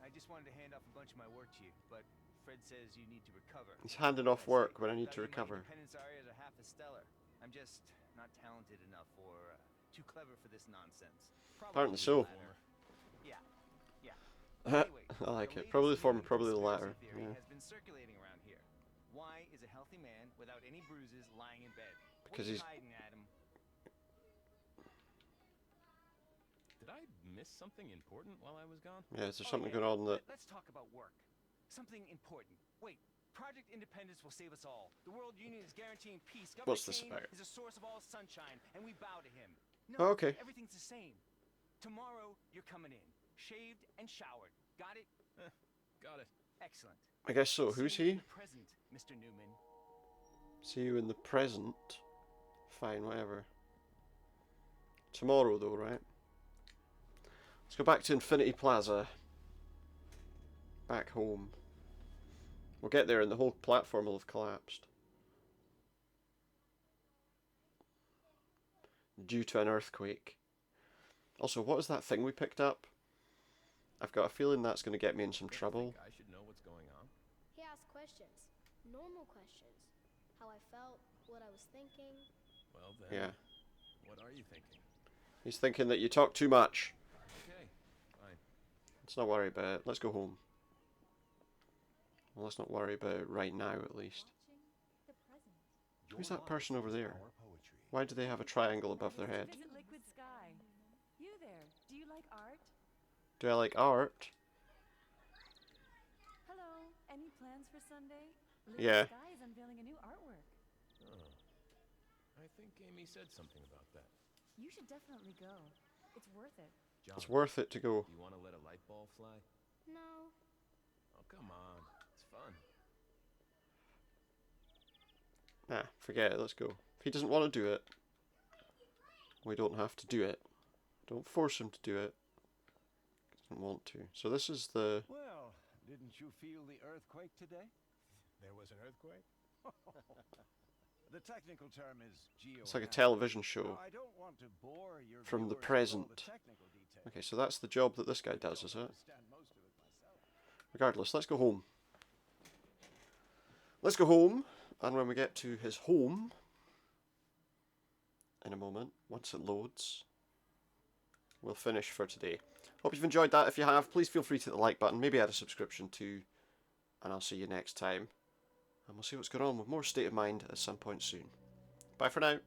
I just wanted to hand off a bunch of my work to you, but Fred says you need to recover. He's handing off work when I need to recover. My independence areas are half as stellar. I'm just not talented enough or too clever for this nonsense. Apparently so. Yeah. I like it. Probably the former, probably the latter. Yeah. Has been circulating around here. Why is a healthy man without any bruises lying in bed? Because what are you he's hiding, Adam? Did I miss something important while I was gone? Yeah, is there something going on that... Let's talk about work. Something important. Wait, Project Independence will save us all. The World Union is guaranteeing peace. What's this about? Is a source of all sunshine, and we bow to him. Oh, okay. Everything's the same. Tomorrow, you're coming in, shaved and showered. Got it? Got it. Excellent. I guess so. Who's he? Present, Mr. Newman. See you in the present. Fine, whatever. Tomorrow though, right? Let's go back to Infinity Plaza. Back home. We'll get there and the whole platform will have collapsed. Due to an earthquake. Also, what is that thing we picked up? I've got a feeling that's going to get me in some trouble. I should know what's going on. He asked questions. Normal questions. How I felt, what I was thinking. Well then, Yeah. What are you thinking? He's thinking that you talk too much. Okay, fine. Let's not worry about it. Let's go home. Well, let's not worry about it right now, at least. Who's that person over there? Why do they have a triangle above their head? Visit Liquid Sky. You there, do you like art? Do I like art? Hello, any plans for Sunday? Yeah. Liquid Sky is unveiling a new artwork. Oh. I think Amy said something about that. You should definitely go. It's worth it. John, It's worth it to go. do you want to let a light ball fly? No. Oh, come on. It's fun. Nah, forget it. Let's go. If he doesn't want to do it, we don't have to do it. Don't force him to do it. He doesn't want to. So this is the... Well, didn't you feel the earthquake today? There was an earthquake? The technical term is geo. It's like a television show Now, I don't want to bore your from the viewers with all present. the technical details. Okay, so that's the job that this guy does, is it? Understand most of it myself. Regardless, let's go home. Let's go home, and when we get to his home, in a moment, once it loads, we'll finish for today. Hope you've enjoyed that. If you have, please feel free to hit the like button, maybe add a subscription too, and I'll see you next time. And we'll see what's going on with more State of Mind at some point soon. Bye for now.